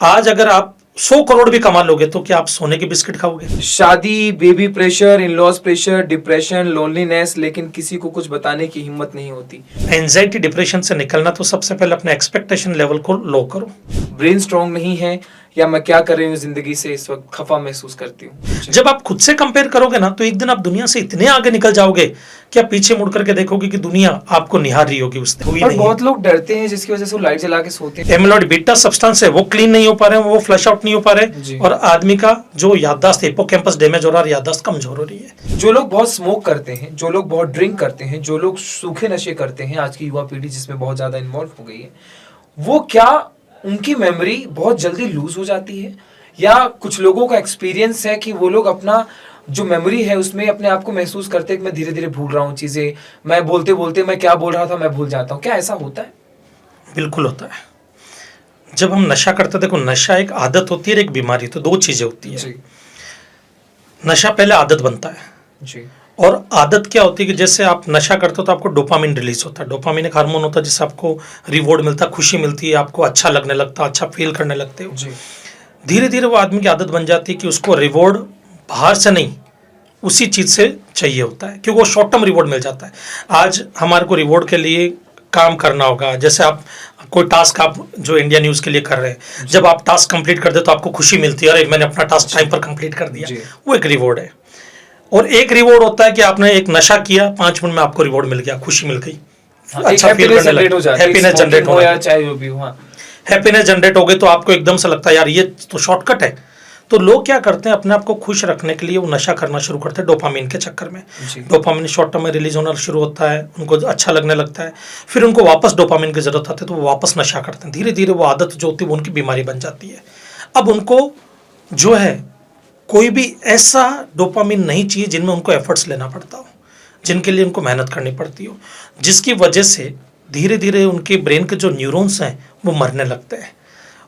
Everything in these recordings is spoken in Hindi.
आज अगर आप 100 करोड़ भी कमा लोगे तो क्या आप सोने की बिस्किट खाओगे? शादी, baby pressure, in laws pressure, depression, loneliness, लेकिन किसी को कुछ बताने की हिम्मत नहीं होती। एंजाइटी डिप्रेशन से निकलना तो सबसे पहले अपने एक्सपेक्टेशन लेवल को लो करो। ब्रेन स्ट्रांग नहीं है या मैं क्या कर रही हूँ जिंदगी से इस वक्त खफा महसूस करती हूँ। जब आप खुद से कंपेयर करोगे ना तो एक दिन आप दुनिया से इतने आगे निकल जाओगे कि आप पीछे मुड़ करके देखोगे कि दुनिया आपको निहार रही होगी उस दिन। और बहुत लोग डरते हैं जिसकी वजह से वो लाइट जला के सोते हैं। एमिलॉइड बीटा सब्सटेंस है वो क्लीन नहीं हो पा रहे हैं, वो फ्लश आउट नहीं हो पा जी। रहे और आदमी का जो याददाश्त हिप्पोकैम्पस डैमेज हो रहा है, याददाश्त कमजोर हो रही है। जो लोग बहुत स्मोक करते हैं, जो लोग बहुत ड्रिंक करते हैं, जो लोग सूखे नशे करते हैं, आज की युवा पीढ़ी जिसमें बहुत ज्यादा इन्वॉल्व हो गई है, वो क्या उनकी मेमोरी बहुत जल्दी लूज हो जाती है या कुछ लोगों का एक्सपीरियंस है कि वो लोग अपना जो मेमोरी है उसमें अपने आप को महसूस करते हैं कि मैं धीरे धीरे भूल रहा हूँ चीजें, मैं बोलते बोलते मैं क्या बोल रहा था मैं भूल जाता हूँ। क्या ऐसा होता है? बिल्कुल होता है। जब हम नशा करते, देखो नशा एक आदत होती है और एक बीमारी, तो दो चीजें होती है। जी नशा पहले आदत बनता है जी और आदत क्या होती है कि जैसे आप नशा करते हो तो आपको डोपामिन रिलीज होता है। डोपामिन एक हार्मोन होता है जिससे आपको रिवॉर्ड मिलता है, खुशी मिलती है, आपको अच्छा लगने लगता है, अच्छा फील करने लगते हो। जी धीरे धीरे वो आदमी की आदत बन जाती है कि उसको रिवॉर्ड बाहर से नहीं उसी चीज से चाहिए होता है, क्योंकि वो शॉर्ट टर्म रिवॉर्ड मिल जाता है। आज हमारे को रिवॉर्ड के लिए काम करना होगा, जैसे आप कोई टास्क आप जो इंडिया न्यूज के लिए कर रहे हैं, जब आप टास्क कंप्लीट कर दे तो आपको खुशी मिलती है, अरे मैंने अपना टास्क टाइम पर कंप्लीट कर दिया, वो एक रिवॉर्ड है। और एक रिवॉर्ड होता है कि आपने एक नशा किया, 5 मिनट में आपको रिवॉर्ड मिल गया, खुशी मिल गई, अच्छा फील करने लगे, हैप्पीनेस जनरेट हो या चाहे जो भी हो। हाँ हैप्पीनेस जनरेट हो गई तो आपको एकदम से लगता है यार ये तो शॉर्टकट है। तो लोग क्या करते हैं, अपने आप को खुश रखने के लिए वो नशा करना शुरू करते हैं डोपामिन के चक्कर में। डोपामिन शॉर्ट टर्म में रिलीज होना शुरू होता है, उनको अच्छा लगने लगता है, फिर उनको वापस डोपामिन की जरूरत आती है तो वो वापस नशा करते हैं। धीरे धीरे वो आदत जो होती है वो उनकी बीमारी बन जाती है। अब उनको जो है कोई भी ऐसा डोपामिन नहीं चाहिए जिनमें उनको एफर्ट्स लेना पड़ता हो, जिनके लिए उनको मेहनत करनी पड़ती हो, जिसकी वजह से धीरे धीरे उनके ब्रेन के जो न्यूरॉन्स हैं वो मरने लगते हैं।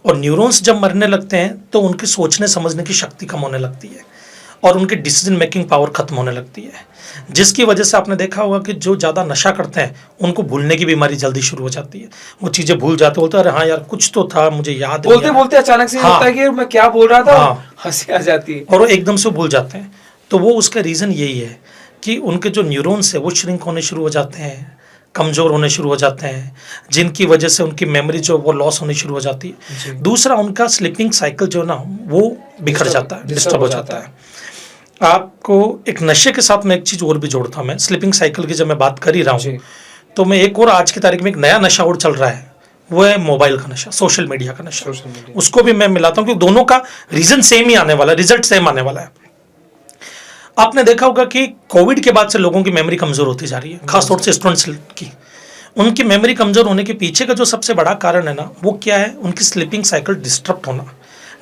और न्यूरॉन्स जब मरने लगते हैं तो उनकी सोचने समझने की शक्ति कम होने लगती है और उनकी डिसीजन मेकिंग पावर खत्म होने लगती है, जिसकी वजह से आपने देखा होगा कि जो ज़्यादा नशा करते हैं उनको भूलने की बीमारी जल्दी शुरू हो जाती है। वो चीज़ें भूल जाते, बोलते अरे हाँ यार कुछ तो था मुझे याद नहीं, बोलते बोलते अचानक से होता है कि मैं क्या बोल रहा था, हंसी आ जाती है और वो एकदम से भूल जाते हैं। तो वो उसका रीज़न यही है कि उनके जो न्यूरॉन्स है वो श्रिंक होने शुरू हो जाते हैं, कमज़ोर होने शुरू हो जाते हैं, जिनकी वजह से उनकी मेमोरी जो वो लॉस होनी शुरू हो जाती है। दूसरा उनका स्लीपिंग साइकिल जो ना वो बिखर जाता है, डिस्टर्ब हो जाता है। आपको एक नशे के साथ में एक चीज़ और भी जोड़ता हूँ मैं, स्लीपिंग साइकिल की जब मैं बात कर ही रहा हूँ तो मैं एक और आज की तारीख में एक नया नशा और चल रहा है, वो है मोबाइल का नशा, सोशल मीडिया का नशा। उसको भी मैं मिलाता हूँ क्योंकि दोनों का रीज़न सेम ही आने वाला है, रिजल्ट सेम आने वाला है। आपने देखा होगा कि कोविड के बाद से लोगों की मेमोरी कमज़ोर होती जा रही है, खासतौर से स्टूडेंट्स की। उनकी मेमोरी कमज़ोर होने के पीछे का जो सबसे बड़ा कारण है ना वो क्या है, उनकी स्लीपिंग साइकिल डिस्टर्ब होना।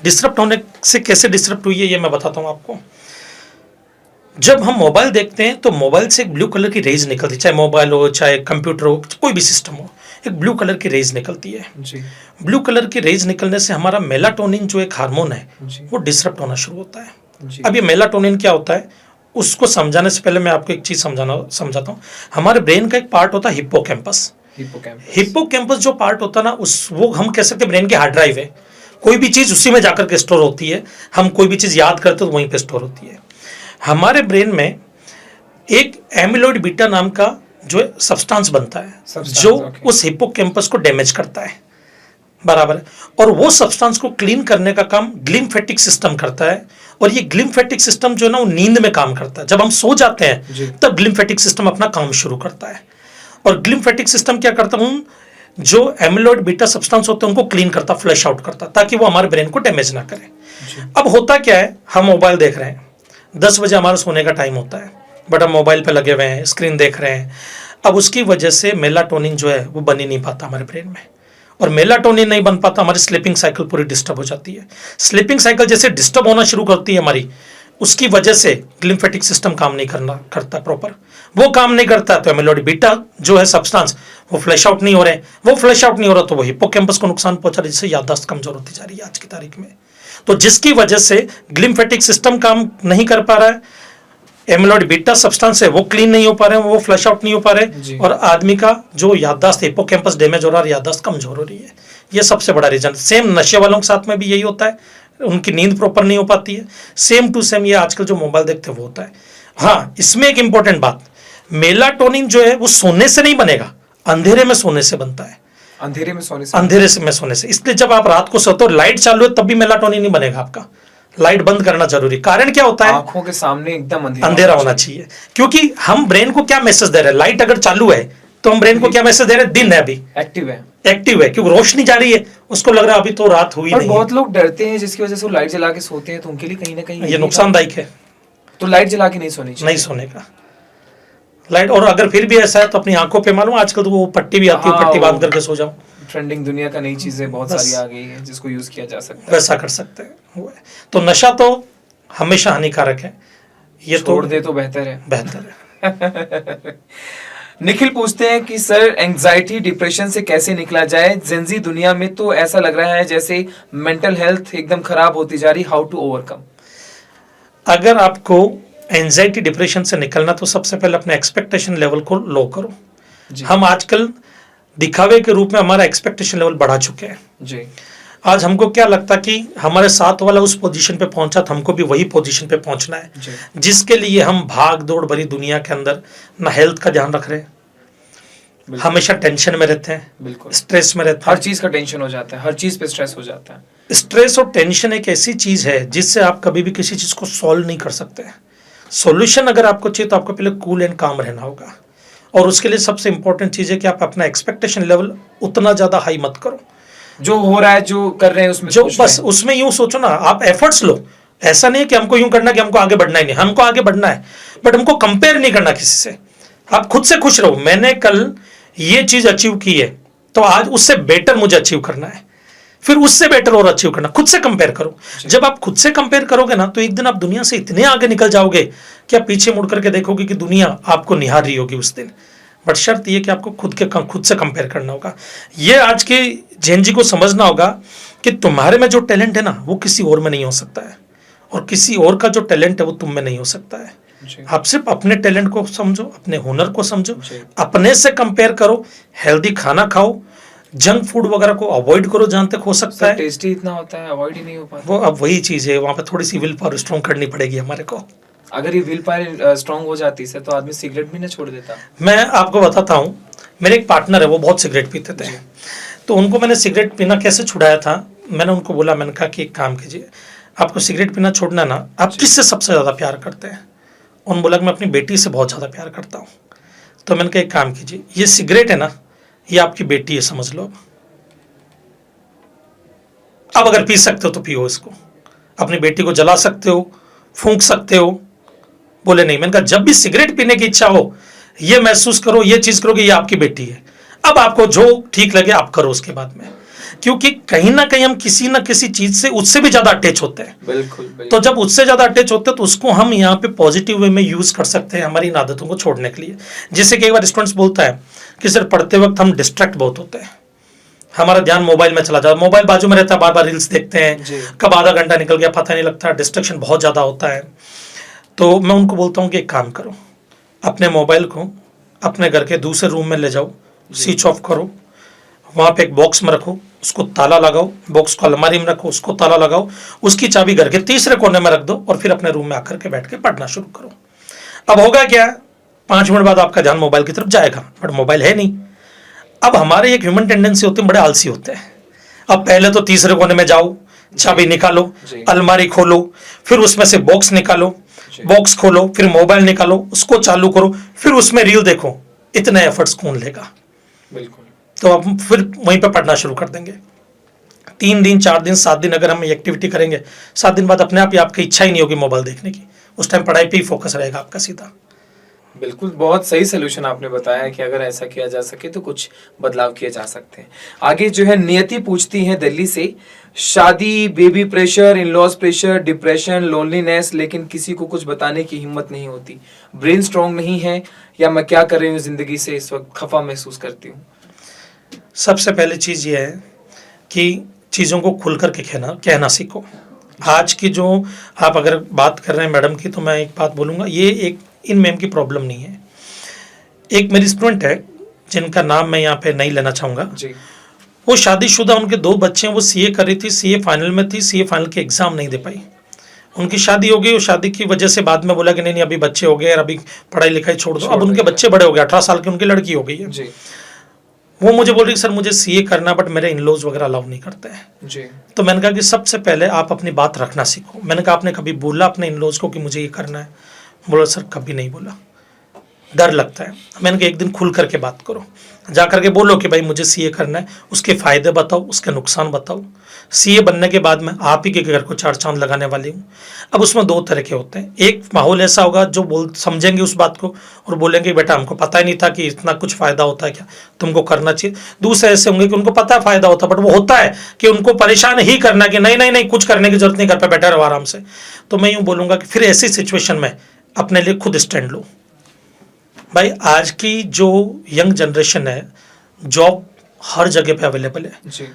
डिस्टर्ब होने से कैसे डिस्टर्ब हुई है ये मैं बताता हूँ आपको। जब हम मोबाइल देखते हैं तो मोबाइल से एक ब्लू कलर की रेज निकलती है, चाहे मोबाइल हो चाहे कंप्यूटर हो कोई भी सिस्टम हो, एक ब्लू कलर की रेज निकलती है। ब्लू कलर की रेज निकलने से हमारा मेलाटोनिन जो एक हार्मोन है वो डिस्टर्ब होना शुरू होता है। अब ये मेलाटोनिन क्या होता है उसको समझाने से पहले मैं आपको एक चीज समझाता हूँ। हमारे ब्रेन का एक पार्ट होता है हिप्पोकैम्पस। हिप्पोकैम्पस जो पार्ट होता है ना वो हम कह सकते हैं ब्रेन की हार्ड ड्राइव है। कोई भी चीज उसी में जाकर के स्टोर होती है, हम कोई भी चीज याद करते तो वहीं पे स्टोर होती है। हमारे ब्रेन में एक एमिलॉइड बीटा नाम का जो सब्सटेंस बनता है जो उस हिप्पोकैम्पस को डैमेज करता है, बराबर है। और वो सब्सटेंस को क्लीन करने का काम ग्लिम्फेटिक सिस्टम करता है। और ये ग्लिम्फेटिक सिस्टम जो है ना वो नींद में काम करता है। जब हम सो जाते हैं तब ग्लिम्फेटिक सिस्टम अपना काम शुरू करता है। और ग्लिम्फेटिक सिस्टम क्या करता है, जो एमिलॉइड बीटा सब्सटेंस होते हैं उनको क्लीन करता, फ्लश आउट करता, ताकि वो हमारे ब्रेन को डैमेज ना करे। अब होता क्या है, हम मोबाइल देख रहे हैं, 10 बजे हमारा सोने का टाइम होता है, बट हम मोबाइल पे लगे हुए हैं, स्क्रीन देख रहे हैं। अब उसकी वजह से मेलाटोनिन जो है वो बन ही नहीं पाता हमारे ब्रेन में, और मेलाटोनिन नहीं बन पाता, हमारी स्लीपिंग साइकिल पूरी डिस्टर्ब हो जाती है। स्लीपिंग साइकिल जैसे डिस्टर्ब होना शुरू करती है हमारी, उसकी वजह से ग्लिम्फेटिक सिस्टम काम नहीं करता प्रॉपर, वो काम नहीं करता तो एमिलॉइड बीटा जो है सब्सटेंस वो फ्लैश आउट नहीं हो रहे, वो फ्लैश आउट नहीं हो रहा तो वो हिप्पोकैम्पस को नुकसान पहुंचा रहा है, जिससे याददाश्त कमजोर होती जा रही है आज की तारीख में। तो जिसकी वजह से ग्लिम्फेटिक सिस्टम काम नहीं कर पा रहा है, एमिलॉइड बीटा सब्सटेंस है वो क्लीन नहीं हो पा रहे हैं, वो फ्लश आउट नहीं हो पा रहे, और आदमी का जो याददाश्त हिप्पोकैम्पस डैमेज हो रहा है, याददाश्त कमजोर हो रही है। ये सबसे बड़ा रीजन। सेम नशे वालों के साथ में भी यही होता है, उनकी नींद प्रॉपर नहीं हो पाती है। सेम टू सेम ये आजकल जो मोबाइल देखते हैं वो होता है। हाँ, इसमें एक इंपॉर्टेंट बात, मेलाटोनिन जो है वो सोने से नहीं बनेगा, अंधेरे में सोने से बनता है। अंधेरे में सोने से? अंधेरे से में सोने से। इसलिए जब आप रात को सोते हो, लाइट चालू है, तब भी मेलाटोनिन नहीं बनेगा आपका। लाइट बंद करना जरूरी। कारण क्या होता है? आंखों के सामने एकदम अंधेरा होना चाहिए। क्योंकि हम ब्रेन को क्या मैसेज दे रहे हैं, लाइट अगर चालू है तो हम ब्रेन को क्या मैसेज दे रहे हैं, दिन है, अभी एक्टिव है, एक्टिव है, क्योंकि रोशनी जा रही है, उसको लग रहा है अभी तो रात हुई नहीं। बहुत लोग डरते हैं जिसकी वजह से वो लाइट जला के सोते हैं, तो उनके लिए कहीं ना कहीं ये नुकसानदायक है। तो लाइट जला के नहीं सोनी चाहिए, नहीं सोने का लाइट। और अगर फिर भी ऐसा है तो अपनी आंखों पे मालूम आजकल तो वो पट्टी भी आती है, पट्टी बांध करके सो जाओ। ट्रेंडिंग दुनिया का नई चीजें बहुत सारी आ गई है जिसको यूज किया जा सकता है, वैसा कर सकते हैं। वो है। तो नशा तो हमेशा हानिकारक है, ये छोड़ दे तो बेहतर है। बेहतर है। निखिल पूछते हैं कि सर एंजाइटी डिप्रेशन से कैसे निकला जाए? जिंजी दुनिया में तो ऐसा लग रहा है जैसे मेंटल हेल्थ एकदम खराब होती जा रही, हाउ टू ओवरकम? अगर आपको एंजाइटी डिप्रेशन से निकलना तो सबसे पहले अपने एक्सपेक्टेशन लेवल को लो करो। हम आजकल दिखावे के रूप में हमारा एक्सपेक्टेशन लेवल बढ़ा चुके हैं जी। आज हमको क्या लगता कि हमारे साथ वाला उस पोजीशन पे पहुंचा तो हमको भी वही पोजीशन पे पहुंचना है, जिसके लिए हम भाग दौड़ भरी दुनिया के अंदर ना हेल्थ का ध्यान रख रहे हैं, हमेशा टेंशन में रहते हैं, बिल्कुल स्ट्रेस में रहते हैं। हर चीज का टेंशन हो जाता है, हर चीज पे स्ट्रेस हो जाता है। स्ट्रेस और टेंशन एक ऐसी चीज है जिससे आप कभी भी किसी चीज को सॉल्व नहीं कर सकते। सॉल्यूशन अगर आपको चाहिए तो आपको पहले कूल एंड काम रहना होगा, और उसके लिए सबसे इंपॉर्टेंट चीज है कि आप अपना एक्सपेक्टेशन लेवल उतना ज्यादा हाई मत करो। जो हो रहा है, जो कर रहे हैं उसमें जो बस उसमें यूं सोचो ना, आप एफर्ट्स लो। ऐसा नहीं है कि हमको यूं करना कि हमको आगे बढ़ना ही नहीं, हमको आगे बढ़ना है, बट हमको कंपेयर नहीं करना किसी से। आप खुद से खुश रहो, मैंने कल ये चीज अचीव की है तो आज उससे बेटर मुझे अचीव करना है, फिर उससे बेटर और अचीव करना। खुद से कंपेयर करो। जब आप खुद से कंपेयर करोगे ना तो एक दिन आप दुनिया से इतने आगे निकल जाओगे कि आप पीछे मुड़ करके देखोगे कि दुनिया आपको निहार रही होगी उस दिन। बट शर्त ये कि आपको खुद से कंपेयर करना होगा। ये आज के जैन जी को समझना होगा कि तुम्हारे में जो टैलेंट है ना वो किसी और में नहीं हो सकता है, और किसी और का जो टैलेंट है वो तुम में नहीं हो सकता है। आप सिर्फ अपने टैलेंट को समझो, अपने हुनर को समझो, अपने से कंपेयर करो, हेल्दी खाना खाओ, जंक फूड वगैरह को अवॉइड करो जहां तक हो सकता है। टेस्टी इतना होता है, अवॉइड ही नहीं हो पाता। वो अब वही चीज है, वहां पे थोड़ी सी विल पावर स्ट्रॉन्ग करनी पड़ेगी हमारे को। अगर ये विल पावर स्ट्रॉन्ग हो जाती है तो आदमी सिगरेट भी ना छोड़ देता। मैं आपको बताता हूँ, मेरे एक पार्टनर है, वो बहुत सिगरेट पीते थे, तो उनको मैंने सिगरेट पीना कैसे छुड़ाया था। मैंने उनको बोला, मैंने कहा कि एक काम कीजिए, आपको सिगरेट पीना छोड़ना ना, आप किससे सबसे ज़्यादा प्यार करते हैं? उन्होंने बोला कि मैं अपनी बेटी से बहुत ज़्यादा प्यार करता हूँ। तो मैंने कहा एक काम कीजिए, ये सिगरेट है ना, ये आपकी बेटी है, समझ लो। अब अगर पी सकते हो तो पियो इसको, अपनी बेटी को जला सकते हो, फूंक सकते हो। बोले नहीं। मैंने कहा जब भी सिगरेट पीने की इच्छा हो, ये महसूस करो, ये चीज करो कि ये आपकी बेटी है। अब आपको जो ठीक लगे आप करो उसके बाद में, क्योंकि कहीं ना कहीं हम किसी ना किसी चीज से उससे भी ज्यादा अटैच होते हैं। बिल्कुल। तो जब उससे ज्यादा अटैच होते हैं तो उसको हम यहाँ पे पॉजिटिव वे में यूज कर सकते हैं हमारी इन आदतों को छोड़ने के लिए। जैसे कि एक बार स्टूडेंट्स बोलता है कि सर पढ़ते वक्त हम डिस्ट्रैक्ट बहुत होते हैं, हमारा ध्यान मोबाइल में चला जाता है, मोबाइल बाजू में रहता है, बार बार रील्स देखते हैं, कब आधा घंटा निकल गया पता नहीं लगता, डिस्ट्रैक्शन बहुत ज्यादा होता है। तो मैं उनको बोलता हूँ कि एक काम करो, अपने मोबाइल को अपने घर के दूसरे रूम में ले जाओ, स्विच ऑफ करो, वहाँ पे एक बॉक्स में रखो, उसको ताला लगाओ, बॉक्स को अलमारी में रखो, उसको ताला लगाओ, उसकी चाबी घर के तीसरे कोने में रख दो, और फिर अपने रूम में आकर के बैठ के पढ़ना शुरू करो। अब होगा क्या, 5 मिनट बाद आपका ध्यान मोबाइल की तरफ जाएगा, बट मोबाइल है नहीं। अब हमारे एक ह्यूमन टेंडेंसी होती है, बड़े आलसी होते हैं। अब पहले तो तीसरे कोने में जाओ, चाबी निकालो, अलमारी खोलो, फिर उसमें से बॉक्स निकालो, बॉक्स खोलो, फिर मोबाइल निकालो, उसको चालू करो, फिर उसमें रील देखो। इतने एफर्ट्स कौन लेगा? बिल्कुल। तो अब फिर वहीं पे पढ़ना शुरू कर देंगे। 3 दिन 4 दिन 7 दिन अगर हम ये एक्टिविटी करेंगे, 7 दिन बाद अपने आप ही आपकी इच्छा ही नहीं होगी मोबाइल देखने की, उस टाइम पढ़ाई पे ही फोकस रहेगा आपका सीधा। बिल्कुल, बहुत सही सोल्यूशन आपने बताया कि अगर ऐसा किया जा सके तो कुछ बदलाव किए जा सकते हैं। आगे जो है नियति पूछती है दिल्ली से, शादी, baby pressure, in laws pressure, depression, loneliness, लेकिन किसी को कुछ बताने की हिम्मत नहीं होती। ब्रेन स्ट्रांग नहीं है, या मैं क्या कर रही हूँ जिंदगी से, इस वक्त खफा महसूस करती हूँ। सबसे पहले चीज़ ये है कि चीज़ों को खुल कर के कहना सीखो। आज की जो आप अगर बात कर रहे हैं मैडम की, तो मैं एक बात बोलूँगा, ये एक इन मैम की प्रॉब्लम नहीं है। एक मेरी स्टूडेंट है जिनका नाम मैं यहाँ पे नहीं लेना चाहूँगा, वो शादीशुदा, उनके 2 बच्चे हैं, वो सीए कर रही थी, सीए फाइनल में थी, सीए फाइनल के एग्जाम नहीं दे पाई, उनकी शादी हो गई। और शादी की वजह से बाद में बोला कि नहीं नहीं अभी बच्चे हो गए और अभी पढ़ाई लिखाई छोड़ दो। अब उनके बच्चे बड़े हो गए, 18 साल की उनकी लड़की हो गई है। जी वो मुझे बोल रही सर मुझे सीए करना, बट मेरे इन-लॉज वगैरह अलाउ नहीं करते हैं। जी तो मैंने कहा कि सबसे पहले आप अपनी बात रखना सीखो। मैंने कहा आपने कभी बोला अपने इन-लॉज को कि मुझे ये करना है? बोला सर कभी नहीं बोला, डर लगता है। मैंने कहा एक दिन खुल करके बात करो, जा करके बोलो कि भाई मुझे सीए करना है, उसके फ़ायदे बताओ, उसके नुकसान बताओ। सीए बनने के बाद मैं आप ही के घर को 4 चांद लगाने वाली हूँ। अब उसमें 2 तरह के होते हैं, एक माहौल ऐसा होगा जो समझेंगे उस बात को और बोलेंगे बेटा हमको पता ही नहीं था कि इतना कुछ फ़ायदा होता है, क्या तुमको करना चाहिए। दूसरे ऐसे होंगे कि उनको पता है फ़ायदा होता है, बट वो होता है कि उनको परेशान ही करना कि नहीं नहीं नहीं कुछ करने की जरूरत नहीं, घर पर बैठे रहो आराम से। तो मैं यूँ बोलूँगा कि फिर ऐसी सिचुएशन में अपने लिए खुद स्टैंड लो। भाई आज की जो यंग जनरेशन है, जॉब हर जगह पे अवेलेबल है। जी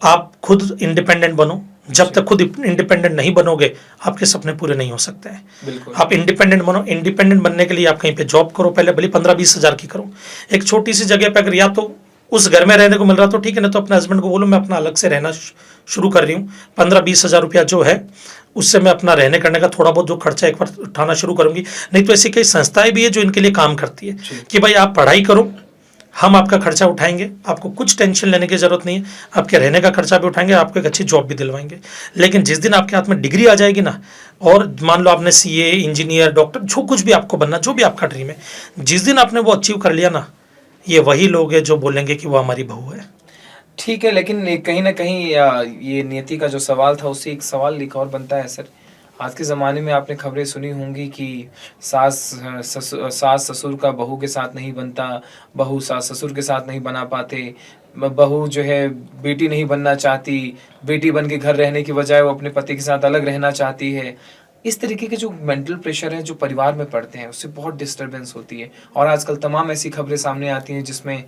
आप खुद इंडिपेंडेंट बनो। जब तक खुद इंडिपेंडेंट नहीं बनोगे आपके सपने पूरे नहीं हो सकते हैं। बिल्कुल आप इंडिपेंडेंट बनो। इंडिपेंडेंट बनने के लिए आप कहीं पे जॉब करो, पहले भले 15-20 हज़ार की करो। एक छोटी सी जगह पे अगर या तो उस घर में रहने को मिल रहा तो ठीक है, ना तो अपने हस्बैंड को बोलो मैं अपना अलग से रहना शुरू कर रही हूँ, 15-20 हज़ार रुपया जो है उससे मैं अपना रहने करने का थोड़ा बहुत जो खर्चा एक बार उठाना शुरू करूंगी। नहीं तो ऐसी कई संस्थाएं भी है जो इनके लिए काम करती है कि भाई आप पढ़ाई करो, हम आपका खर्चा उठाएंगे, आपको कुछ टेंशन लेने की जरूरत नहीं है, आपके रहने का खर्चा भी उठाएंगे, आपको एक अच्छी जॉब भी दिलवाएंगे। लेकिन जिस दिन आपके हाथ में डिग्री आ जाएगी ना, और मान लो आपने सीए, इंजीनियर, डॉक्टर, जो कुछ भी आपको बनना, जो भी आपका ड्रीम है, जिस दिन आपने वो अचीव कर लिया ना, ये वही लोग हैं जो बोलेंगे कि वो हमारी बहू है। ठीक है, लेकिन कहीं ना कहीं ये नियति का जो सवाल था उससे एक सवाल एक और बनता है सर। आज के ज़माने में आपने खबरें सुनी होंगी कि सास ससुर का बहू के साथ नहीं बनता, बहू सास ससुर के साथ नहीं बना पाते, बहू जो है बेटी नहीं बनना चाहती, बेटी बन के घर रहने की बजाय वो अपने पति के साथ अलग रहना चाहती है। इस तरीके के जो मेंटल प्रेशर है जो परिवार में पड़ते हैं उससे बहुत डिस्टरबेंस होती है। और आजकल तमाम ऐसी खबरें सामने आती हैं जिसमें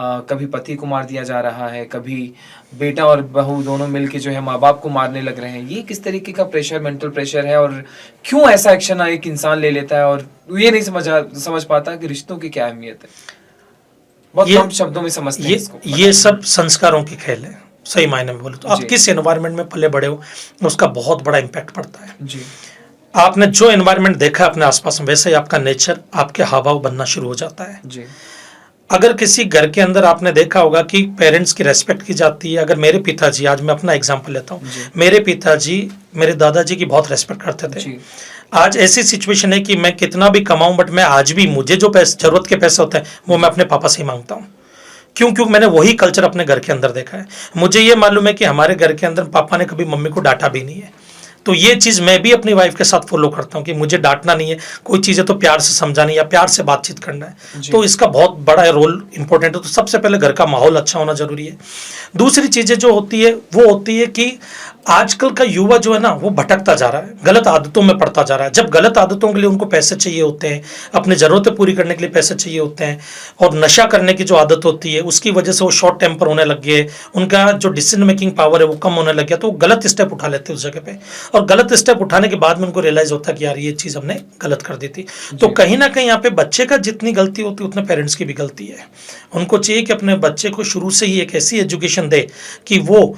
कभी पति को मार दिया जा रहा है, कभी बेटा और बहू दोनों मिलके जो है माँ बाप को मारने लग रहे हैं। ये किस तरीके का प्रेशर, मेंटल प्रेशर है और क्यों ऐसा एक्शन एक इंसान ले लेता है और ये नहीं समझ पाता कि रिश्तों की क्या अहमियत है। बहुत कम शब्दों में समझते हैं इसको। ये सब संस्कारों की खेल है, सही मायने में बोले तो। आप किस एनवायरनमेंट में पले बड़े हो उसका बहुत बड़ा इम्पैक्ट पड़ता है जी। आपने जो एनवायरनमेंट देखा अपने आसपास में, वैसे ही आपका नेचर, आपके हाव भाव बनना शुरू हो जाता है जी। अगर किसी घर के अंदर आपने देखा होगा कि पेरेंट्स की रेस्पेक्ट की जाती है। अगर मेरे पिताजी, आज मैं अपना एग्जांपल लेता हूँ, मेरे पिताजी मेरे दादाजी की बहुत रेस्पेक्ट करते थे। आज ऐसी सिचुएशन है कि मैं कितना भी कमाऊं, बट मैं आज भी, मुझे जो पैसे जरूरत के पैसे होते हैं वो मैं अपने पापा से ही मांगता हूँ। क्यों? मैंने वही कल्चर अपने घर के अंदर देखा है। मुझे ये मालूम है कि हमारे घर के अंदर पापा ने कभी मम्मी को डांटा भी नहीं है। तो ये चीज़ मैं भी अपनी वाइफ के साथ फॉलो करता हूँ कि मुझे डांटना नहीं है, कोई चीज़ें तो प्यार से समझानी या प्यार से बातचीत करना है। तो इसका बहुत बड़ा रोल इंपॉर्टेंट है। तो सबसे पहले घर का माहौल अच्छा होना जरूरी है। दूसरी चीज़ें जो होती है वो होती है कि आजकल का युवा जो है ना वो भटकता जा रहा है, गलत आदतों में पड़ता जा रहा है। जब गलत आदतों के लिए उनको पैसे चाहिए होते हैं, अपनी ज़रूरतें पूरी करने के लिए पैसे चाहिए होते हैं, और नशा करने की जो आदत होती है उसकी वजह से वो शॉर्ट टेम्पर होने लग गए, उनका जो डिसीजन मेकिंग पावर है वो कम होने लग गया, तो वो गलत स्टेप उठा लेते हैं उस जगह पे। और गलत स्टेप उठाने के बाद में उनको रियलाइज होता है कि यार ये चीज़ हमने गलत कर दी थी। तो कहीं ना कहीं यहाँ पे बच्चे का जितनी गलती होती है उतने पेरेंट्स की भी गलती है। उनको चाहिए कि अपने बच्चे को शुरू से ही एक ऐसी एजुकेशन दे कि वो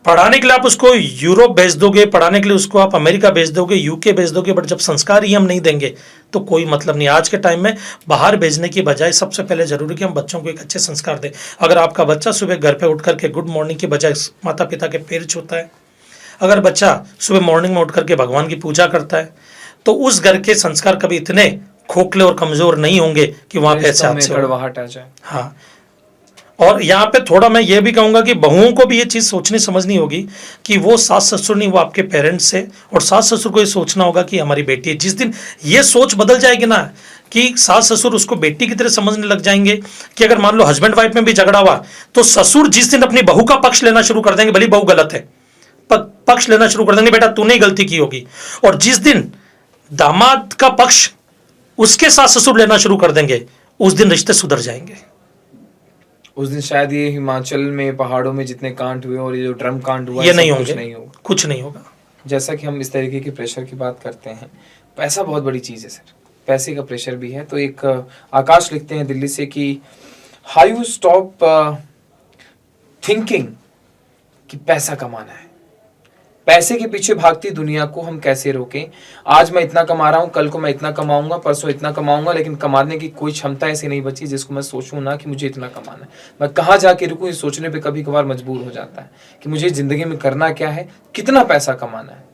पढ़ाने के लिए आप उसको यूरोप भेज दोगे, पढ़ाने के लिए उसको आप अमेरिका भेज दोगे, यूके भेज दोगे, बट जब संस्कार ही हम नहीं देंगे तो कोई मतलब नहीं। आज के टाइम में बाहर भेजने की बजाय सबसे पहले जरूरी कि हम बच्चों को एक अच्छे संस्कार दें। अगर आपका बच्चा सुबह घर पे उठ करके गुड मॉर्निंग की बजाय माता पिता के पैर छूता है, अगर बच्चा सुबह मॉर्निंग में उठ करके भगवान की पूजा करता है, तो उस घर के संस्कार कभी इतने खोखले और कमजोर नहीं होंगे कि वहाँ पे ऐसे हादसे आ जाए। हाँ, और यहाँ पे थोड़ा मैं ये भी कहूँगा कि बहुओं को भी ये चीज़ सोचनी समझनी होगी कि वो सास ससुर नहीं, वो आपके पेरेंट्स है, और सास ससुर को ये सोचना होगा कि हमारी बेटी है। जिस दिन ये सोच बदल जाएगी ना कि सास ससुर उसको बेटी की तरह समझने लग जाएंगे, कि अगर मान लो हस्बैंड वाइफ में भी झगड़ा हुआ तो ससुर जिस दिन अपनी बहू का पक्ष लेना शुरू कर देंगे, भली बहू गलत है, पक्ष लेना शुरू कर देंगे, बेटा तूने ही गलती की होगी, और जिस दिन दामाद का पक्ष उसके सास ससुर लेना शुरू कर देंगे उस दिन रिश्ते सुधर जाएंगे। उस दिन शायद ये हिमाचल में पहाड़ों में जितने कांड हुए और ये जो ड्रम कांड हुआ ये नहीं होंगे, कुछ नहीं होगा। जैसा कि हम इस तरीके के प्रेशर की बात करते हैं, पैसा बहुत बड़ी चीज़ है सर, पैसे का प्रेशर भी है। तो एक आकाश लिखते हैं दिल्ली से कि हाउ यू स्टॉप थिंकिंग कि पैसा कमाना है, पैसे के पीछे भागती दुनिया को हम कैसे रोकें। आज मैं इतना कमा रहा हूं, कल को मैं इतना कमाऊंगा, परसों इतना कमाऊंगा, लेकिन कमाने की कोई क्षमता ऐसी नहीं बची जिसको मैं सोचूं ना कि मुझे इतना कमाना है। मैं कहाँ जाके रुकूं, ये सोचने पे कभी कभार मजबूर हो जाता है कि मुझे जिंदगी में करना क्या है, कितना पैसा कमाना है।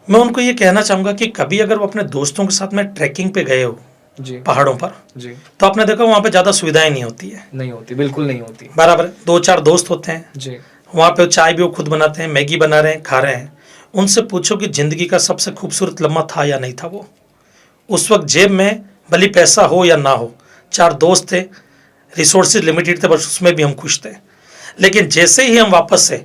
मैं उनको ये कहना चाहूँगा कि कभी अगर वो अपने दोस्तों के साथ में ट्रैकिंग पे गए हो जी पहाड़ों पर, जी, तो आपने देखा वहाँ पे ज़्यादा सुविधाएं नहीं होती है, नहीं होती, बिल्कुल नहीं होती बराबर। 2-4 दोस्त होते हैं, जी। वहाँ पे चाय भी वो खुद बनाते हैं, मैगी बना रहे हैं, खा रहे हैं। उनसे पूछो कि ज़िंदगी का सबसे खूबसूरत लम्हा था या नहीं था वो। उस वक्त जेब में भले पैसा हो या ना हो, 4 दोस्त थे, रिसोर्सेज लिमिटेड थे, बस उसमें भी हम खुश थे। लेकिन जैसे ही हम वापस से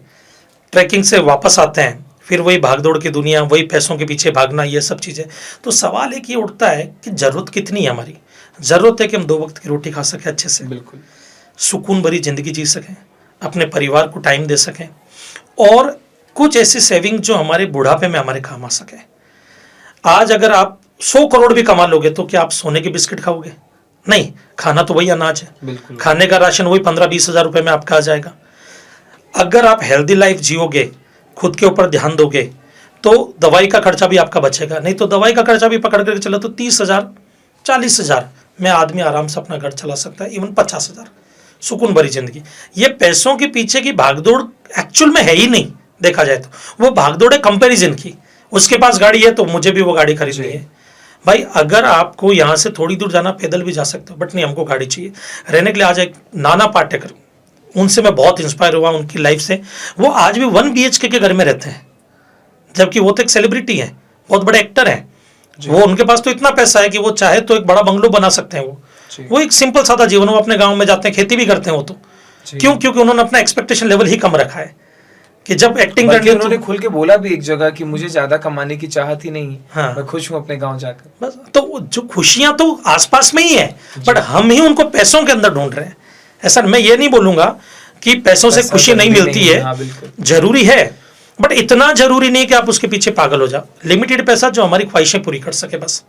ट्रैकिंग से वापस आते हैं, फिर वही भागदौड़ की दुनिया, वही पैसों के पीछे भागना, ये सब चीज़ें। तो सवाल एक ये उठता है कि ज़रूरत कितनी है हमारी। ज़रूरत है कि हम 2 वक्त की रोटी खा सकें अच्छे से, बिल्कुल सुकून भरी ज़िंदगी जी सकें, अपने परिवार को टाइम दे सकें, और कुछ ऐसी सेविंग जो हमारे बुढ़ापे में हमारे काम आ सके। आज अगर आप 100 करोड़ भी कमा लोगे तो क्या आप सोने के बिस्किट खाओगे? नहीं, खाना तो वही अनाज है, बिल्कुल। खाने का राशन वही 15-20 हज़ार रुपये में आपका आ जाएगा। अगर आप हेल्दी लाइफ जियोगे, खुद के ऊपर ध्यान दोगे, तो दवाई का खर्चा भी आपका बचेगा। नहीं तो दवाई का खर्चा भी पकड़ करके चला तो 30,000 40,000 में आदमी आराम से अपना घर चला सकता है, इवन 50,000, सुकून भरी जिंदगी। ये पैसों के पीछे की भागदौड़ एक्चुअल में है ही नहीं, देखा जाए तो वो भागदौड़ है कंपैरिजन की। उसके पास गाड़ी है तो मुझे भी वो गाड़ी खरीदनी है। भाई अगर आपको यहाँ से थोड़ी दूर जाना, पैदल भी जा सकते हो, बट नहीं, हमको गाड़ी चाहिए। रहने के लिए आज एक नाना पाटेकर, उनसे मैं बहुत इंस्पायर हुआ उनकी लाइफ से। वो आज भी 1 BHK के घर में रहते हैं, जबकि वो तो एक सेलिब्रिटी है, बहुत बड़े एक्टर हैं। वो उनके पास तो इतना पैसा है कि वो चाहे तो एक बड़ा बंगलो बना सकते हैं। वो एक सिंपल सादा जीवन, वो अपने गाँव में जाते हैं, खेती भी करते हैं वो तो। क्यों? क्योंकि उन्होंने अपना एक्सपेक्टेशन लेवल ही कम रखा है कि जब एक्टिंग करनी, उन्होंने खुल के बोला भी एक जगह कि मुझे ज्यादा कमाने की चाहत ही नहीं, हाँ, मैं खुश हूँ अपने गांव जाकर। बस। तो जो खुशियां तो आसपास में ही है, बट हम ही उनको पैसों के अंदर ढूंढ रहे हैं। ऐसा मैं ये नहीं बोलूंगा कि पैसों से खुशी नहीं मिलती है, हाँ, जरूरी है, बट इतना जरूरी नहीं कि आप उसके पीछे पागल हो जाओ। लिमिटेड पैसा जो हमारी ख्वाहिशें पूरी कर सके, बस।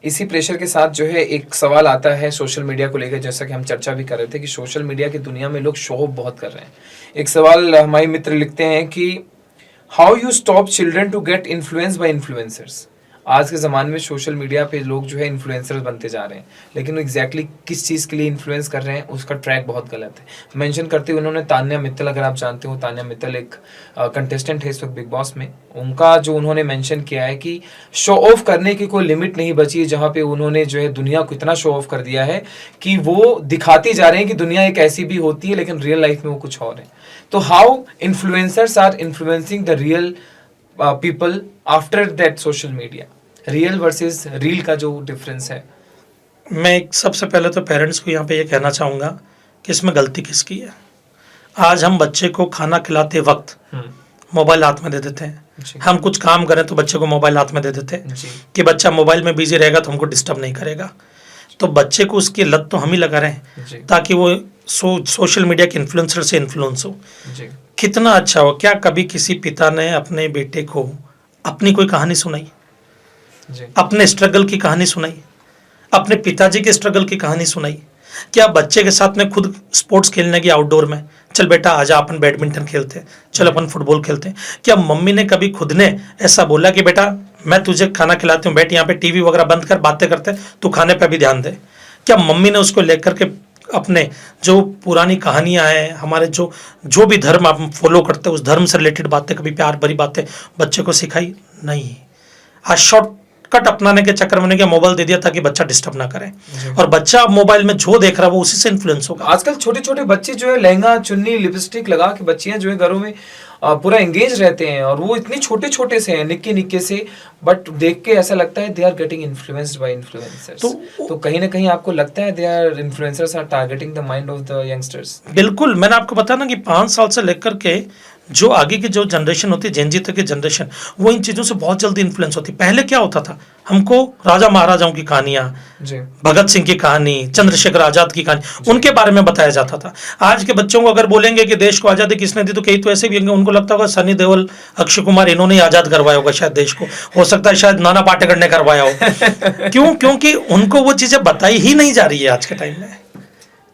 इसी प्रेशर के साथ जो है एक सवाल आता है सोशल मीडिया को लेकर, जैसा कि हम चर्चा भी कर रहे थे कि सोशल मीडिया की दुनिया में लोग शो ऑफ बहुत कर रहे हैं। एक सवाल हमारे मित्र लिखते हैं कि how you stop children to get influence by influencers. आज के ज़माने में सोशल मीडिया पे लोग जो है इन्फ्लुएंसर्स बनते जा रहे हैं, लेकिन एग्जैक्टली किस चीज़ के लिए इन्फ्लुएंस कर रहे हैं उसका ट्रैक बहुत गलत है। मेंशन करते हुए उन्होंने तान्या मित्तल, अगर आप जानते हो, तान्या मित्तल एक कंटेस्टेंट है इस वक्त बिग बॉस में, उनका जो उन्होंने मेंशन किया है कि शो ऑफ करने की कोई लिमिट नहीं बची है, जहाँ पे उन्होंने जो है दुनिया को इतना शो ऑफ कर दिया है कि वो दिखाते जा रहे हैं कि दुनिया एक ऐसी भी होती है, लेकिन रियल लाइफ में वो कुछ और है। तो how influencers are influencing the real people after that social media, real versus reel का जो डिफरेंस है। मैं सबसे पहले तो पेरेंट्स को यहाँ पे ये कहना चाहूँगा कि इसमें गलती किसकी है। आज हम बच्चे को खाना खिलाते वक्त मोबाइल हाथ में दे देते हैं। हम कुछ काम करें तो बच्चे को मोबाइल हाथ में दे देते हैं कि बच्चा मोबाइल में बिजी रहेगा तो हमको डिस्टर्ब नहीं करेगा। तो बच्चे को उसकी लत तो हम ही लगा रहे हैं ताकि वो सोशल मीडिया के इन्फ्लुएंसर से इन्फ्लुएंस हो। कितना अच्छा हो, क्या कभी किसी पिता ने अपने बेटे को अपनी कोई कहानी सुनाई, अपने स्ट्रगल की कहानी सुनाई, अपने पिताजी के स्ट्रगल की कहानी सुनाई? क्या बच्चे के साथ में खुद स्पोर्ट्स खेलने की आउटडोर में, चल बेटा आजा अपन बैडमिंटन खेलते हैं, चल अपन फुटबॉल खेलते हैं? क्या मम्मी ने कभी खुद ने ऐसा बोला कि बेटा मैं तुझे खाना खिलाती हूँ, बैठ यहाँ पे टीवी वगैरह बंद कर, बातें करते हैं, तू खाने पे भी ध्यान दे? क्या मम्मी ने उसको लेकर के अपने जो पुरानी कहानियाँ हैं, हमारे जो भी धर्म आप फॉलो करते हैं उस धर्म से रिलेटेड बातें, कभी प्यार भरी बातें बच्चे को सिखाई? नहीं। आज शॉर्टकट अपनाने के चक्कर में क्या मोबाइल दे दिया ताकि बच्चा डिस्टर्ब ना करे, और बच्चा मोबाइल में जो देख रहा है वो उसी से इन्फ्लुएंस होगा। आजकल छोटे छोटे बच्चे जो है लहंगा चुन्नी लिपस्टिक लगा के बच्चियां जो है घरों में पूरा एंगेज रहते हैं, और वो इतने छोटे छोटे से हैं, निक्के निक्के से, बट देख के ऐसा लगता है they are getting influenced by influencers. तो कहीं ना कहीं आपको लगता है they are influencers are targeting the mind of the youngsters? बिल्कुल। मैंने आपको बताया ना कि 5 साल से लेकर के जो आगे की जो जनरेशन होती है, जेन जी तक की जनरेशन, वो इन चीज़ों से बहुत जल्दी इन्फ्लुएंस होती है। पहले क्या होता था, हमको राजा महाराजाओं की कहानियाँ, भगत सिंह की कहानी, चंद्रशेखर आजाद की कहानी, उनके बारे में बताया जाता था। आज के बच्चों को अगर बोलेंगे कि देश को आज़ादी किसने दी, तो कई तो ऐसे भी होंगे उनको लगता होगा सनी देओल, अक्षय कुमार, इन्होंने ही आज़ाद करवाया होगा शायद देश को। हो सकता है शायद नाना पाटेकर ने करवाया हो। क्यों? क्योंकि उनको वो चीज़ें बताई ही नहीं जा रही है आज के टाइम में।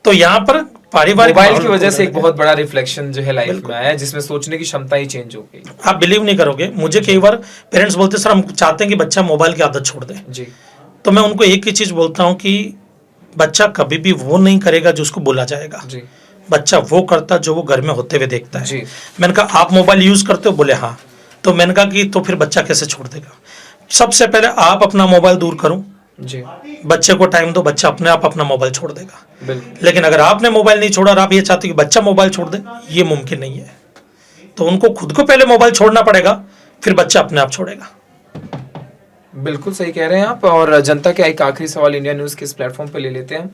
तो यहाँ पर पारिवारिक मोबाइल माहौल की वजह को से एक लगे। बहुत बड़ा रिफ्लेक्शन जो है लाइफ में आया है, जिसमें सोचने की क्षमता ही चेंज हो गई। आप बिलीव नहीं करोगे, मुझे कई बार पेरेंट्स बोलते सर हम चाहते हैं कि बच्चा मोबाइल की आदत छोड़ दे। जी तो मैं उनको एक ही चीज बोलता हूँ कि बच्चा कभी भी वो नहीं करेगा जो उसको बोला जाएगा। जी बच्चा वो करता जो वो घर में होते हुए देखता है। जी। मैंने कहा आप मोबाइल यूज करते हो, बोले हाँ। तो मैंने कहा कि तो फिर बच्चा कैसे छोड़ देगा? सबसे पहले आप अपना मोबाइल दूर करो, जी बच्चे को टाइम दो, बच्चा अपने आप अपना मोबाइल छोड़ देगा। बिल्कुल। लेकिन अगर आपने मोबाइल नहीं छोड़ा और आप ये चाहते हो कि बच्चा मोबाइल छोड़ दे, ये मुमकिन नहीं है। तो उनको खुद को पहले मोबाइल छोड़ना पड़ेगा, फिर बच्चा अपने आप छोड़ेगा। बिल्कुल सही कह रहे हैं आप। और जनता का एक आखिरी सवाल इंडिया न्यूज़ के इस प्लेटफॉर्म पे ले लेते हैं हम।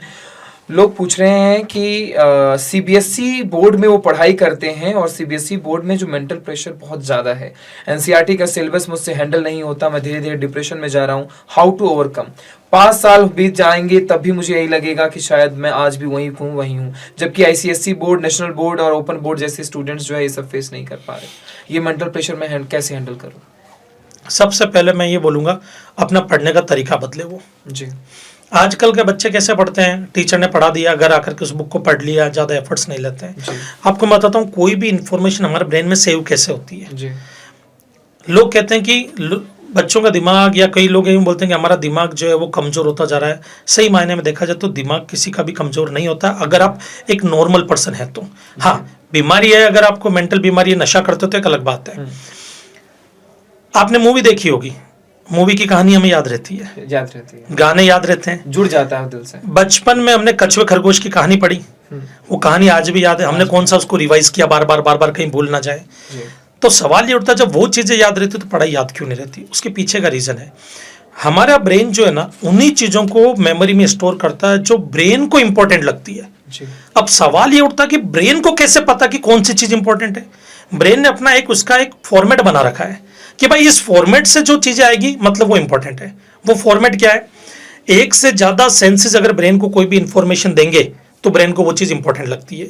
लोग पूछ रहे हैं कि सीबीएसई बोर्ड में वो पढ़ाई करते हैं और सीबीएसई बोर्ड में जो मेंटल प्रेशर बहुत ज़्यादा है, एनसीईआरटी का सिलेबस मुझसे हैंडल नहीं होता, मैं धीरे धीरे डिप्रेशन में जा रहा हूँ, हाउ टू ओवरकम। 5 साल बीत जाएंगे तब भी मुझे यही लगेगा कि शायद मैं आज भी वहीं हूँ, जबकि आईसीएसई बोर्ड, नेशनल बोर्ड और ओपन बोर्ड जैसे स्टूडेंट्स जो है ये सब फेस नहीं कर पा रहे। ये मेंटल प्रेशर मैं कैसे हैंडल करूँ? सबसे पहले मैं ये बोलूंगा, अपना पढ़ने का तरीका बदले। वो जी आजकल के बच्चे कैसे पढ़ते हैं, टीचर ने पढ़ा दिया, घर आकर के उस बुक को पढ़ लिया, ज़्यादा एफर्ट्स नहीं लेते हैं। जी आपको मैं बताता हूँ कोई भी इंफॉर्मेशन हमारे ब्रेन में सेव कैसे होती है। जी लोग कहते हैं कि बच्चों का दिमाग, या कई लोग यूँ बोलते हैं कि हमारा दिमाग जो है वो कमज़ोर होता जा रहा है। सही मायने में देखा जाए तो दिमाग किसी का भी कमज़ोर नहीं होता, अगर आप एक नॉर्मल पर्सन है तो। हाँ, बीमारी है, अगर आपको मेंटल बीमारी है, नशा करते हो तो एक अलग बात है। आपने मूवी देखी होगी, मूवी की कहानी हमें याद रहती है, याद रहती है, गाने याद रहते हैं, जुड़ जाता है दिल से। बचपन में हमने कछुए खरगोश की कहानी पढ़ी, वो कहानी आज भी याद है, हमने कौन सा उसको रिवाइज किया बार बार कहीं भूल ना जाए। जी तो सवाल ये उठता है, जब वो चीज़ें याद रहती तो पढ़ाई याद क्यों नहीं रहती? उसके पीछे का रीज़न है, हमारा ब्रेन जो है ना उन्हीं चीज़ों को मेमोरी में स्टोर करता है जो ब्रेन को इंपॉर्टेंट लगती है। जी अब सवाल ये उठता है कि ब्रेन को कैसे पता कि कौन सी चीज़ इंपॉर्टेंट है? ब्रेन ने अपना उसका एक फॉर्मेट बना रखा है कि भाई इस फॉर्मेट से जो चीज़ें आएगी मतलब वो इंपॉर्टेंट है। वो फॉर्मेट क्या है? एक से ज़्यादा सेंसेस अगर ब्रेन को कोई भी इंफॉर्मेशन देंगे तो ब्रेन को वो चीज़ इंपॉर्टेंट लगती है।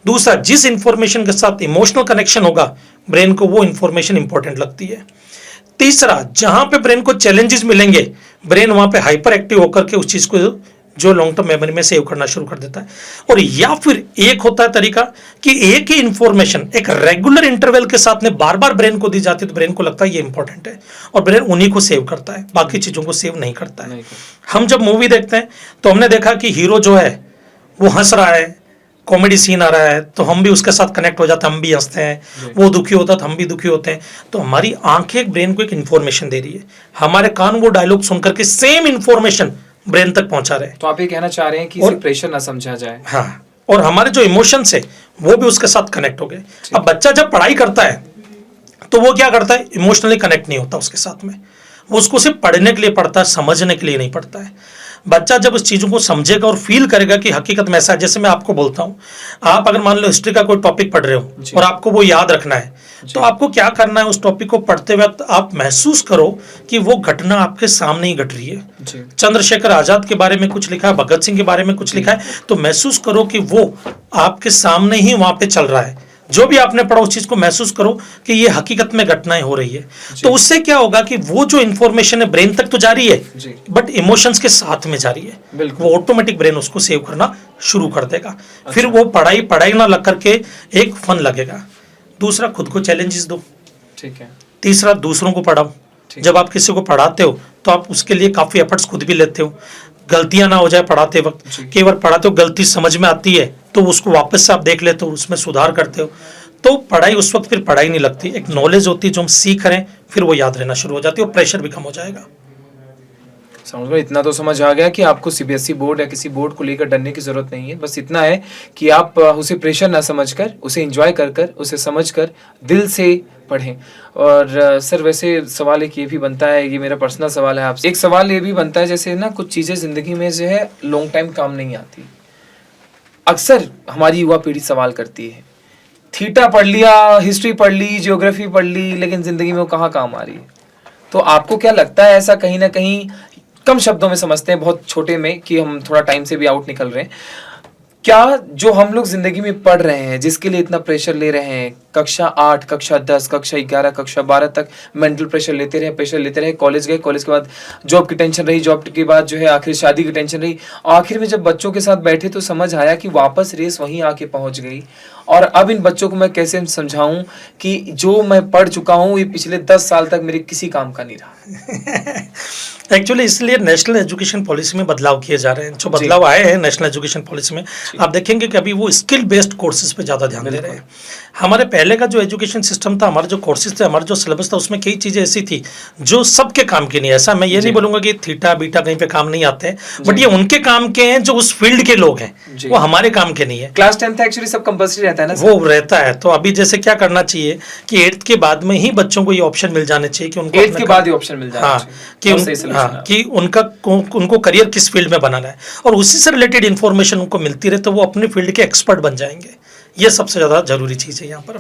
दूसरा, जिस इंफॉर्मेशन के साथ इमोशनल कनेक्शन होगा ब्रेन को वो इंफॉर्मेशन इंपॉर्टेंट लगती है। तीसरा, जहां पे ब्रेन को चैलेंजेस मिलेंगे ब्रेन वहां पे हाइपर एक्टिव होकर के उस चीज़ को जो लॉन्ग टर्म मेमोरी में सेव करना शुरू कर देता है। और या फिर एक होता है तरीका कि एक ही इंफॉर्मेशन एक रेगुलर इंटरवल के साथ में बार बार ब्रेन को दी जाती है तो ब्रेन को लगता है ये इंपॉर्टेंट है और ब्रेन उन्हीं को सेव करता है, बाकी चीज़ों को सेव नहीं करता है। हम जब मूवी देखते हैं तो हमने देखा कि हीरो जो है वो हंस रहा है, कॉमेडी सीन आ रहा है तो हम भी उसके साथ कनेक्ट हो जाते हैं, हम भी हंसते हैं। वो दुखी होता है तो हम भी दुखी होते हैं। तो हमारी आंखें ब्रेन को एक इन्फॉर्मेशन दे रही है, हमारे कान वो डायलॉग सुनकर के सेम इन्फॉर्मेशन ब्रेन तक पहुंचा रहे हैं। तो आप ये कहना चाह रहे हैं कि इसे प्रेशर ना समझा जाए। हाँ, और हमारे जो इमोशंस है वो भी उसके साथ कनेक्ट हो गए। अब बच्चा जब पढ़ाई करता है तो वो क्या करता है, इमोशनली कनेक्ट नहीं होता उसके साथ में, वो उसको सिर्फ पढ़ने के लिए पढ़ता है, समझने के लिए नहीं पढ़ता है। बच्चा जब उस चीज़ों को समझेगा और फील करेगा कि हकीकत में ऐसा है, जैसे मैं आपको बोलता हूँ, आप अगर मान लो हिस्ट्री का कोई टॉपिक पढ़ रहे हो और आपको वो याद रखना है तो आपको क्या करना है, उस टॉपिक को पढ़ते वक्त आप महसूस करो कि वो घटना आपके सामने ही घट रही है। चंद्रशेखर आजाद के बारे में कुछ लिखा है, भगत सिंह के बारे में कुछ लिखा है, तो महसूस करो कि वो आपके सामने ही वहां पे चल रहा है। जो भी आपने पढ़ा उस चीज को महसूस करो कि ये हकीकत में घटनाएं हो रही है। तो उससे क्या होगा कि वो जो इंफॉर्मेशन है ब्रेन तक तो जा रही है बट इमोशंस के साथ में जा रही है, वो ऑटोमेटिक ब्रेन उसको सेव करना शुरू कर देगा। फिर वो पढ़ाई ना लग करके एक फन लगेगा। दूसरा, खुद को चैलेंजेस दो। ठीक है। तीसरा, दूसरों को पढ़ाओ। जब आप किसी को पढ़ाते हो तो आप उसके लिए काफी एफर्ट्स खुद भी लेते हो, गलतियां ना हो जाए पढ़ाते वक्त। कई बार पढ़ाते हो गलती समझ में आती है तो उसको वापस से आप देख लेते हो, उसमें सुधार करते हो। तो पढ़ाई उस वक्त फिर पढ़ाई नहीं लगती, एक नॉलेज होती है जो हम सीख रहे हैं, फिर वो याद रहना शुरू हो जाती है और प्रेशर भी कम हो जाएगा। समझ में इतना तो समझ आ गया कि आपको सीबीएसई बोर्ड या किसी बोर्ड को लेकर डरने की जरूरत नहीं है। बस इतना है कि आप उसे प्रेशर ना समझकर, उसे एंजॉय कर उसे समझकर दिल से पढ़ें। और सर वैसे सवाल एक ये भी बनता है, ये मेरा पर्सनल सवाल है आपसे, एक सवाल ये भी बनता है जैसे ना कुछ चीज़ें ज़िंदगी में जो है लॉन्ग टाइम काम नहीं आती। अक्सर हमारी युवा पीढ़ी सवाल करती है, थीटा पढ़ लिया, हिस्ट्री पढ़ ली, ज्योग्राफी पढ़ ली, लेकिन ज़िंदगी में वो कहाँ काम आ रही है? तो आपको क्या लगता है, ऐसा कहीं ना कहीं कम शब्दों में समझते हैं, बहुत छोटे में, कि हम थोड़ा टाइम से भी आउट निकल रहे हैं, क्या जो हम लोग जिंदगी में पढ़ रहे हैं, जिसके लिए इतना प्रेशर ले रहे हैं, कक्षा 8, कक्षा 10, कक्षा 11, कक्षा 12 तक मेंटल प्रेशर लेते रहे, कॉलेज गए, कॉलेज के बाद जॉब की टेंशन रही, जॉब के बाद जो है आखिर शादी की टेंशन रही, आखिर में जब बच्चों के साथ बैठे तो समझ आया कि वापस रेस वहीं आके पहुंच गई। और अब इन बच्चों को मैं कैसे समझाऊं कि जो मैं पढ़ चुका हूं ये पिछले 10 साल तक मेरे किसी काम का नहीं रहा। एक्चुअली इसलिए नेशनल एजुकेशन पॉलिसी में बदलाव किए जा रहे हैं। जो बदलाव आए हैं नेशनल एजुकेशन पॉलिसी में, आप देखेंगे कि अभी वो स्किल बेस्ड कोर्सेज पे ज़्यादा ध्यान दे रहे हैं। हमारे पहले का जो एजुकेशन सिस्टम था, हमारे जो कोर्सेज थे, हमारा जो सिलेबस था, उसमें कई चीज़ें ऐसी थी जो सबके काम की नहीं है। ऐसा मैं ये नहीं बोलूँगा कि थीटा बीटा कहीं पे काम नहीं आते हैं, बट ये उनके काम के हैं जो उस फील्ड के लोग हैं, वो हमारे काम के नहीं है। क्लास 10 एक्चुअली सब कंपल्सरी रहता है ना, वो रहता है। तो अभी जैसे क्या करना चाहिए कि 8th के बाद में ही बच्चों को ये ऑप्शन मिल जाने चाहिए कि उनको 8th के बाद ही ऑप्शन मिल जाना चाहिए। कि उनको करियर किस फील्ड में बनाना है, और उसी से रिलेटेड इन्फॉर्मेशन उनको मिलती रहे तो वो अपने फील्ड के एक्सपर्ट बन जाएंगे। ये सबसे ज़्यादा जरूरी चीज़ है यहाँ पर।